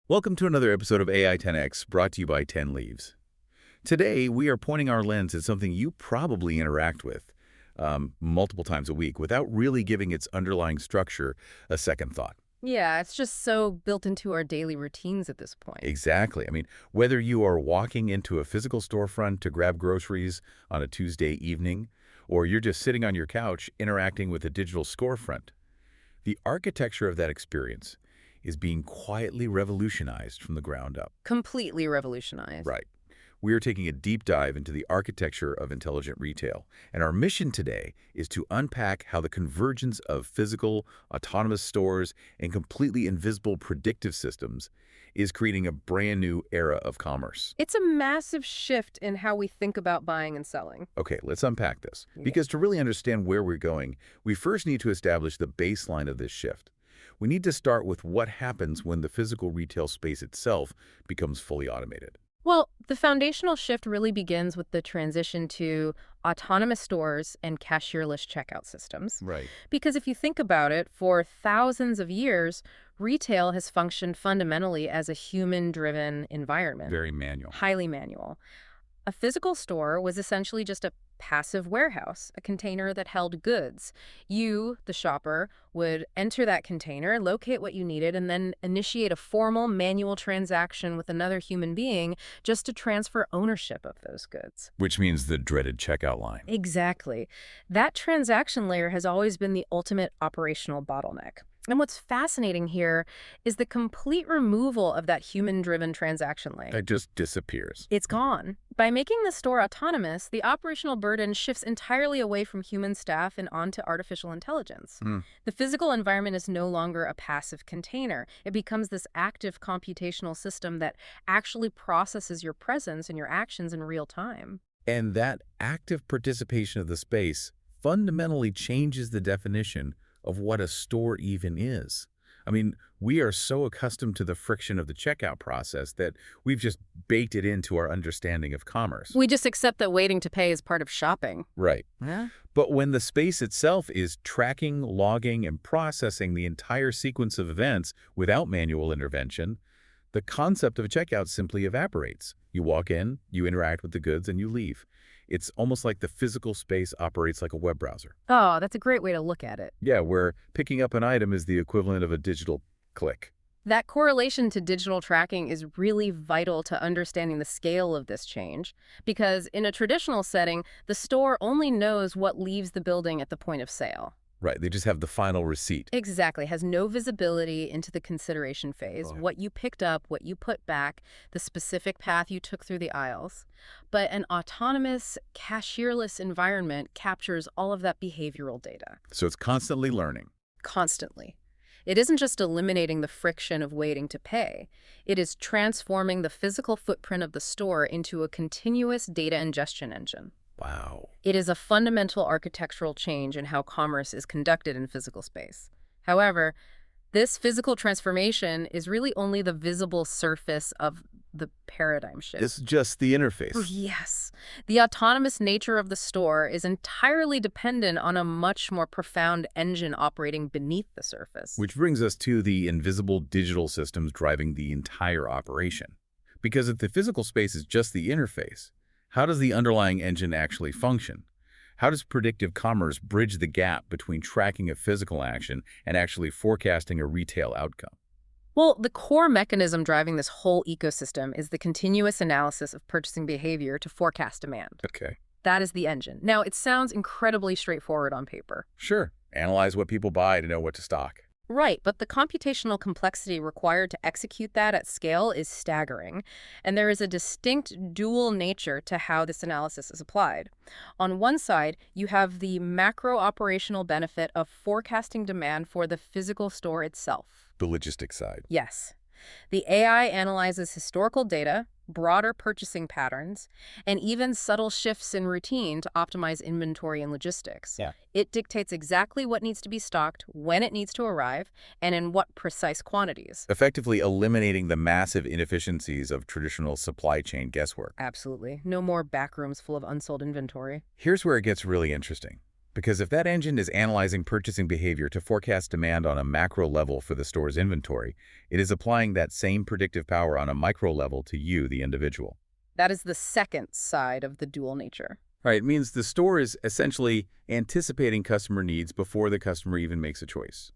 Welcome to another episode of AI 10X, brought to you by 10 Leaves. Today, we are pointing our lens at something you probably interact with multiple times a week without really giving its underlying structure a second thought. Yeah, it's just so built into our daily routines at this point. Exactly. Whether you are walking into a physical storefront to grab groceries on a Tuesday evening, or you're just sitting on your couch interacting with a digital storefront, the architecture of that experience is being quietly revolutionized from the ground up. Completely revolutionized. Right. We are taking a deep dive into the architecture of intelligent retail, and our mission today is to unpack how the convergence of physical, autonomous stores and completely invisible predictive systems is creating a brand new era of commerce. It's a massive shift in how we think about buying and selling. Okay, let's unpack this. Yeah. Because to really understand where we're going, we first need to establish the baseline of this shift. We need to start with what happens when the physical retail space itself becomes fully automated. Well, the foundational shift really begins with the transition to autonomous stores and cashier-less checkout systems. Right. Because if you think about it, for thousands of years, retail has functioned fundamentally as a human-driven environment. Very manual. Highly manual. A physical store was essentially just a passive warehouse, a container that held goods. You, the shopper, would enter that container, locate what you needed, and then initiate a formal manual transaction with another human being just to transfer ownership of those goods. Which means the dreaded checkout line. Exactly. That transaction layer has always been the ultimate operational bottleneck. And what's fascinating here is the complete removal of that human-driven transaction lane. It just disappears. It's gone. By making the store autonomous, the operational burden shifts entirely away from human staff and onto artificial intelligence. The physical environment is no longer a passive container. It becomes this active computational system that actually processes your presence and your actions in real time. And that active participation of the space fundamentally changes the definition of what a store even is. We are so accustomed to the friction of the checkout process that we've just baked it into our understanding of commerce. We just accept that waiting to pay is part of shopping. Right. Yeah. But when the space itself is tracking, logging, and processing the entire sequence of events without manual intervention, the concept of a checkout simply evaporates. You walk in, you interact with the goods, and you leave. It's almost like the physical space operates like a web browser. Oh, that's a great way to look at it. Yeah, where picking up an item is the equivalent of a digital click. That correlation to digital tracking is really vital to understanding the scale of this change, because in a traditional setting, the store only knows what leaves the building at the point of sale. Right, they just have the final receipt. Exactly, has no visibility into the consideration phase, Oh. what you picked up, what you put back, the specific path you took through the aisles. But an autonomous, cashier-less environment captures all of that behavioral data. So it's constantly learning. Constantly. It isn't just eliminating the friction of waiting to pay. It is transforming the physical footprint of the store into a continuous data ingestion engine. Wow. It is a fundamental architectural change in how commerce is conducted in physical space. However, this physical transformation is really only the visible surface of the paradigm shift. It's just the interface. Yes. The autonomous nature of the store is entirely dependent on a much more profound engine operating beneath the surface. Which brings us to the invisible digital systems driving the entire operation. Because if the physical space is just the interface, how does the underlying engine actually function? How does predictive commerce bridge the gap between tracking a physical action and actually forecasting a retail outcome? Well, the core mechanism driving this whole ecosystem is the continuous analysis of purchasing behavior to forecast demand. Okay. That is the engine. Now, it sounds incredibly straightforward on paper. Sure. Analyze what people buy to know what to stock. Right, but the computational complexity required to execute that at scale is staggering, and there is a distinct dual nature to how this analysis is applied. On one side, you have the macro-operational benefit of forecasting demand for the physical store itself. The logistics side. Yes. The AI analyzes historical data, broader purchasing patterns, and even subtle shifts in routine to optimize inventory and logistics. Yeah. It dictates exactly what needs to be stocked, when it needs to arrive, and in what precise quantities. Effectively eliminating the massive inefficiencies of traditional supply chain guesswork. Absolutely. No more back rooms full of unsold inventory. Here's where it gets really interesting. Because if that engine is analyzing purchasing behavior to forecast demand on a macro level for the store's inventory, it is applying that same predictive power on a micro level to you, the individual. That is the second side of the dual nature. Right, it means the store is essentially anticipating customer needs before the customer even makes a choice.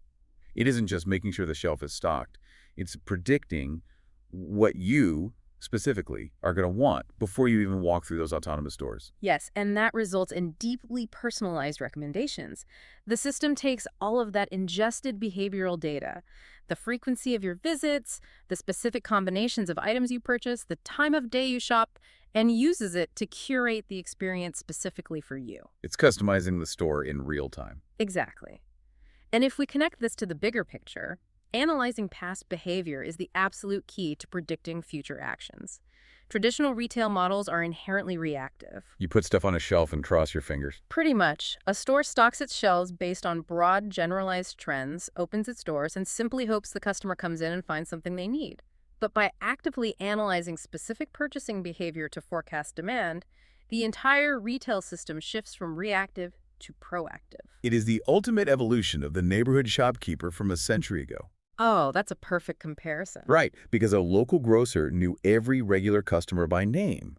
It isn't just making sure the shelf is stocked. It's predicting what you, specifically, are going to want before you even walk through those autonomous doors. Yes, and that results in deeply personalized recommendations. The system takes all of that ingested behavioral data, the frequency of your visits, the specific combinations of items you purchase, the time of day you shop, and uses it to curate the experience specifically for you. It's customizing the store in real time. Exactly. And if we connect this to the bigger picture, analyzing past behavior is the absolute key to predicting future actions. Traditional retail models are inherently reactive. You put stuff on a shelf and cross your fingers. Pretty much. A store stocks its shelves based on broad, generalized trends, opens its doors, and simply hopes the customer comes in and finds something they need. But by actively analyzing specific purchasing behavior to forecast demand, the entire retail system shifts from reactive to proactive. It is the ultimate evolution of the neighborhood shopkeeper from a century ago. Oh, that's a perfect comparison. Right, because a local grocer knew every regular customer by name.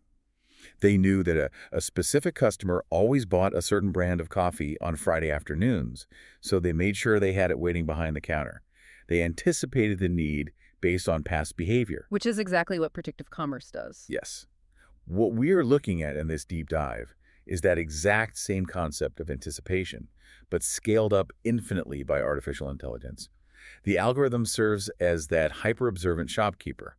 They knew that a specific customer always bought a certain brand of coffee on Friday afternoons, so they made sure they had it waiting behind the counter. They anticipated the need based on past behavior. Which is exactly what predictive commerce does. Yes. What we are looking at in this deep dive is that exact same concept of anticipation, but scaled up infinitely by artificial intelligence. The algorithm serves as that hyper-observant shopkeeper,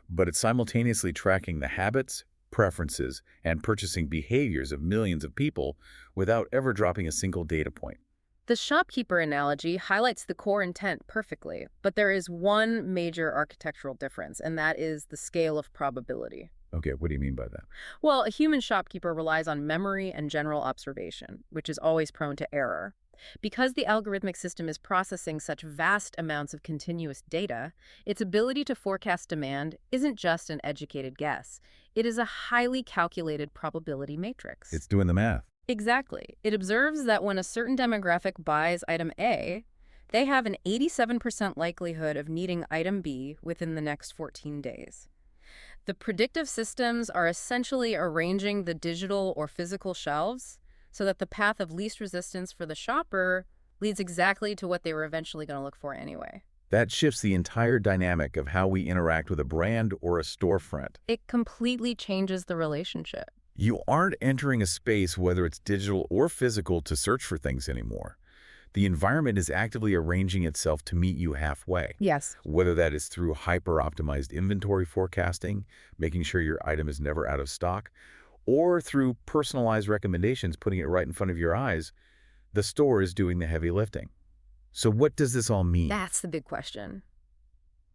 but it's simultaneously tracking the habits, preferences, and purchasing behaviors of millions of people without ever dropping a single data point. The shopkeeper analogy highlights the core intent perfectly, but there is one major architectural difference, and that is the scale of probability. Okay, what do you mean by that? Well, a human shopkeeper relies on memory and general observation, which is always prone to error. Because the algorithmic system is processing such vast amounts of continuous data, its ability to forecast demand isn't just an educated guess. It is a highly calculated probability matrix. It's doing the math. Exactly. It observes that when a certain demographic buys item A, they have an 87% likelihood of needing item B within the next 14 days. The predictive systems are essentially arranging the digital or physical shelves so that the path of least resistance for the shopper leads exactly to what they were eventually going to look for anyway. That shifts the entire dynamic of how we interact with a brand or a storefront. It completely changes the relationship. You aren't entering a space, whether it's digital or physical, to search for things anymore. The environment is actively arranging itself to meet you halfway. Yes. Whether that is through hyper-optimized inventory forecasting, making sure your item is never out of stock, or through personalized recommendations, putting it right in front of your eyes, the store is doing the heavy lifting. So what does this all mean? That's the big question.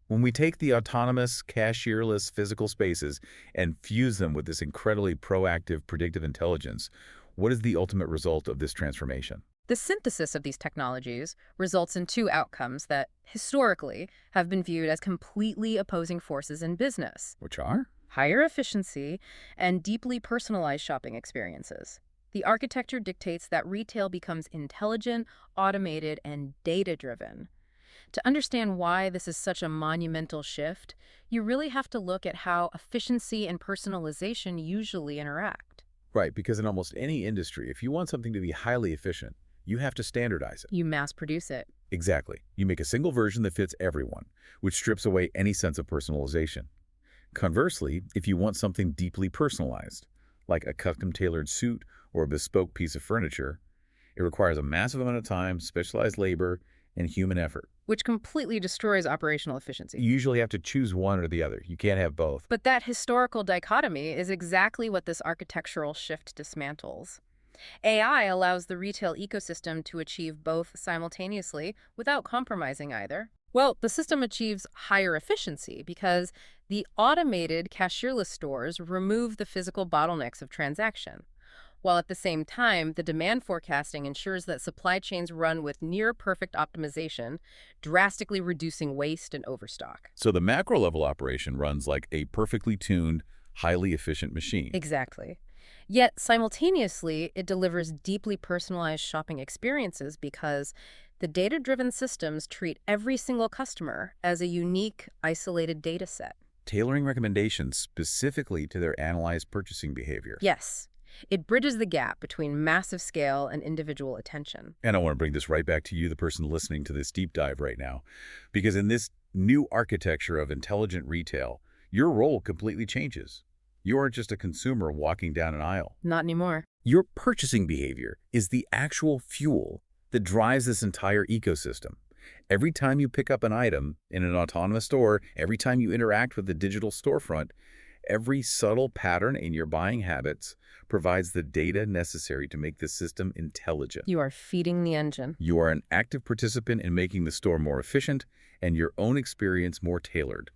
When we take the autonomous, cashier-less physical spaces and fuse them with this incredibly proactive, predictive intelligence, what is the ultimate result of this transformation? The synthesis of these technologies results in two outcomes that, historically, have been viewed as completely opposing forces in business: Which are? higher efficiency and deeply personalized shopping experiences. The architecture dictates that retail becomes intelligent, automated, and data-driven. To understand why this is such a monumental shift, you really have to look at how efficiency and personalization usually interact. Right, because in almost any industry, if you want something to be highly efficient, you have to standardize it. You mass produce it. Exactly. You make a single version that fits everyone, which strips away any sense of personalization. Conversely, if you want something deeply personalized, like a custom-tailored suit or a bespoke piece of furniture, it requires a massive amount of time, specialized labor, and human effort. Which completely destroys operational efficiency. You usually have to choose one or the other. You can't have both. But that historical dichotomy is exactly what this architectural shift dismantles. AI allows the retail ecosystem to achieve both simultaneously without compromising either. Well, the system achieves higher efficiency because the automated cashier-less stores remove the physical bottlenecks of transaction, while at the same time, the demand forecasting ensures that supply chains run with near-perfect optimization, drastically reducing waste and overstock. So the macro-level operation runs like a perfectly tuned, highly efficient machine. Exactly. Yet, simultaneously, it delivers deeply personalized shopping experiences because the data-driven systems treat every single customer as a unique, isolated data set. Tailoring recommendations specifically to their analyzed purchasing behavior. Yes, it bridges the gap between massive scale and individual attention. And I want to bring this right back to you, the person listening to this deep dive right now, because in this new architecture of intelligent retail, your role completely changes. You aren't just a consumer walking down an aisle. Not anymore. Your purchasing behavior is the actual fuel that drives this entire ecosystem. Every time you pick up an item in an autonomous store, every time you interact with the digital storefront, every subtle pattern in your buying habits provides the data necessary to make the system intelligent. You are feeding the engine. You are an active participant in making the store more efficient and your own experience more tailored.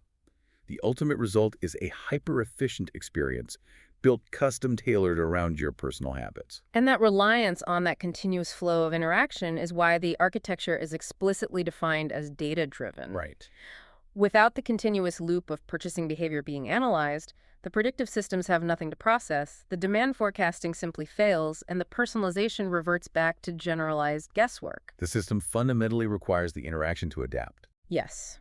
The ultimate result is a hyper-efficient experience built custom-tailored around your personal habits. And that reliance on that continuous flow of interaction is why the architecture is explicitly defined as data-driven. Right. Without the continuous loop of purchasing behavior being analyzed, the predictive systems have nothing to process, the demand forecasting simply fails, and the personalization reverts back to generalized guesswork. The system fundamentally requires the interaction to adapt. Yes.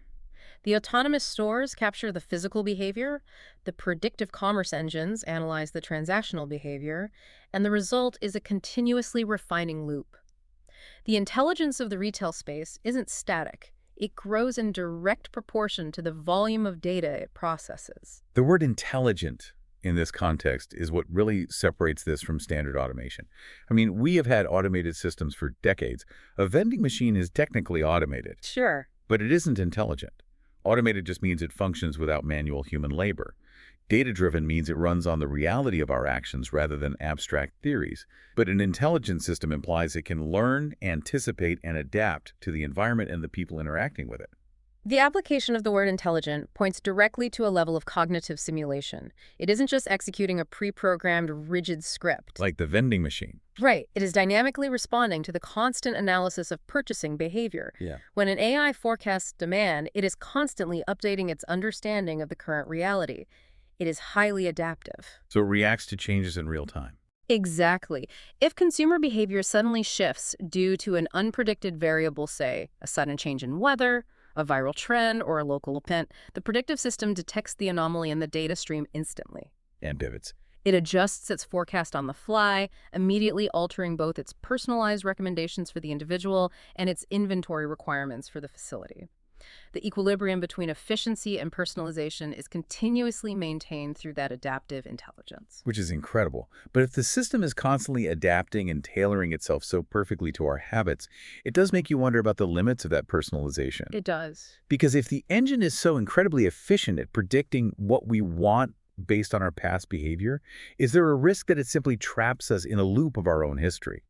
The autonomous stores capture the physical behavior, the predictive commerce engines analyze the transactional behavior, and the result is a continuously refining loop. The intelligence of the retail space isn't static. It grows in direct proportion to the volume of data it processes. The word intelligent in this context is what really separates this from standard automation. I mean, we have had automated systems for decades. A vending machine is technically automated, Sure. but it isn't intelligent. Automated just means it functions without manual human labor. Data-driven means it runs on the reality of our actions rather than abstract theories. But an intelligent system implies it can learn, anticipate, and adapt to the environment and the people interacting with it. The application of the word intelligent points directly to a level of cognitive simulation. It isn't just executing a pre-programmed, rigid script. Like the vending machine. Right. It is dynamically responding to the constant analysis of purchasing behavior. Yeah. When an AI forecasts demand, it is constantly updating its understanding of the current reality. It is highly adaptive. So it reacts to changes in real time. Exactly. If consumer behavior suddenly shifts due to an unpredicted variable, say, a sudden change in weather, a viral trend, or a local event, the predictive system detects the anomaly in the data stream instantly. And pivots. It adjusts its forecast on the fly, immediately altering both its personalized recommendations for the individual and its inventory requirements for the facility. The equilibrium between efficiency and personalization is continuously maintained through that adaptive intelligence. Which is incredible. But if the system is constantly adapting and tailoring itself so perfectly to our habits, it does make you wonder about the limits of that personalization. It does. Because if the engine is so incredibly efficient at predicting what we want based on our past behavior, is there a risk that it simply traps us in a loop of our own history?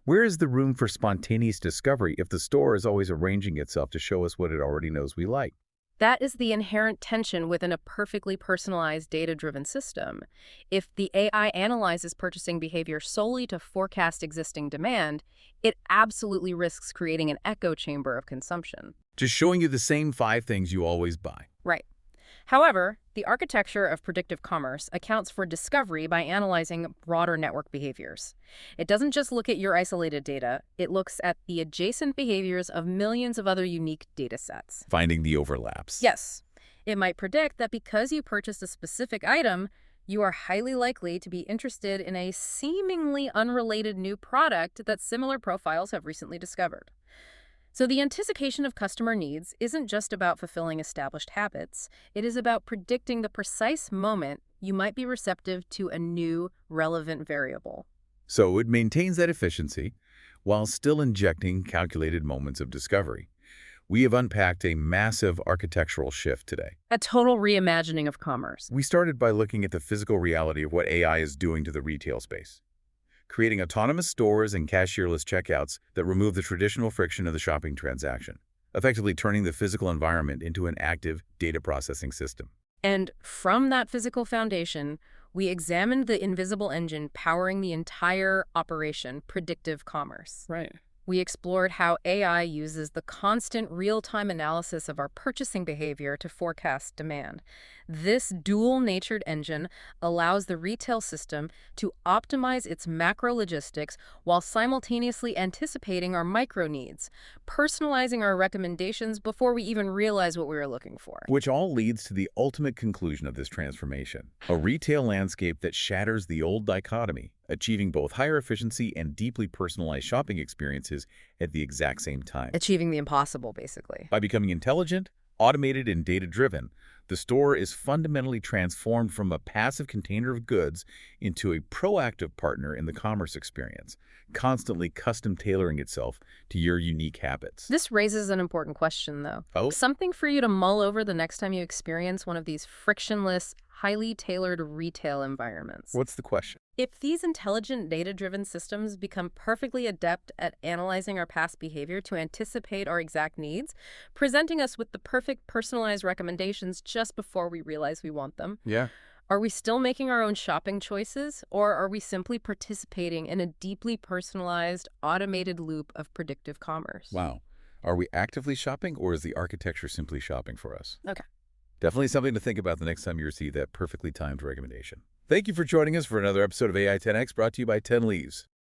Where is the room for spontaneous discovery if the store is always arranging itself to show us what it already knows we like? That is the inherent tension within a perfectly personalized, data-driven system. If the AI analyzes purchasing behavior solely to forecast existing demand, it absolutely risks creating an echo chamber of consumption. Just showing you the same 5 things you always buy. Right. However, the architecture of predictive commerce accounts for discovery by analyzing broader network behaviors. It doesn't just look at your isolated data, it looks at the adjacent behaviors of millions of other unique data sets. Finding the overlaps. Yes, it might predict that because you purchased a specific item, you are highly likely to be interested in a seemingly unrelated new product that similar profiles have recently discovered. So the anticipation of customer needs isn't just about fulfilling established habits. It is about predicting the precise moment you might be receptive to a new, relevant variable. So it maintains that efficiency while still injecting calculated moments of discovery. We have unpacked a massive architectural shift today. A total reimagining of commerce. We started by looking at the physical reality of what AI is doing to the retail space, creating autonomous stores and cashier-less checkouts that remove the traditional friction of the shopping transaction, effectively turning the physical environment into an active data processing system. And from that physical foundation, we examined the invisible engine powering the entire operation, predictive commerce. Right. We explored how AI uses the constant real-time analysis of our purchasing behavior to forecast demand. This dual-natured engine allows the retail system to optimize its macro logistics while simultaneously anticipating our micro needs, personalizing our recommendations before we even realize what we were looking for. Which all leads to the ultimate conclusion of this transformation, a retail landscape that shatters the old dichotomy, achieving both higher efficiency and deeply personalized shopping experiences at the exact same time. Achieving the impossible, basically. By becoming intelligent, automated, and data-driven, the store is fundamentally transformed from a passive container of goods into a proactive partner in the commerce experience, constantly custom tailoring itself to your unique habits. This raises an important question, though. Oh, Something for you to mull over the next time you experience one of these frictionless, highly tailored retail environments. what's the question? If these intelligent, data-driven systems become perfectly adept at analyzing our past behavior to anticipate our exact needs, presenting us with the perfect personalized recommendations just before we realize we want them, Yeah. are we still making our own shopping choices, or are we simply participating in a deeply personalized, automated loop of predictive commerce? Wow. Are we actively shopping, or is the architecture simply shopping for us? Okay. Definitely something to think about the next time you receive that perfectly timed recommendation. Thank you for joining us for another episode of AI 10X brought to you by 10 Leaves.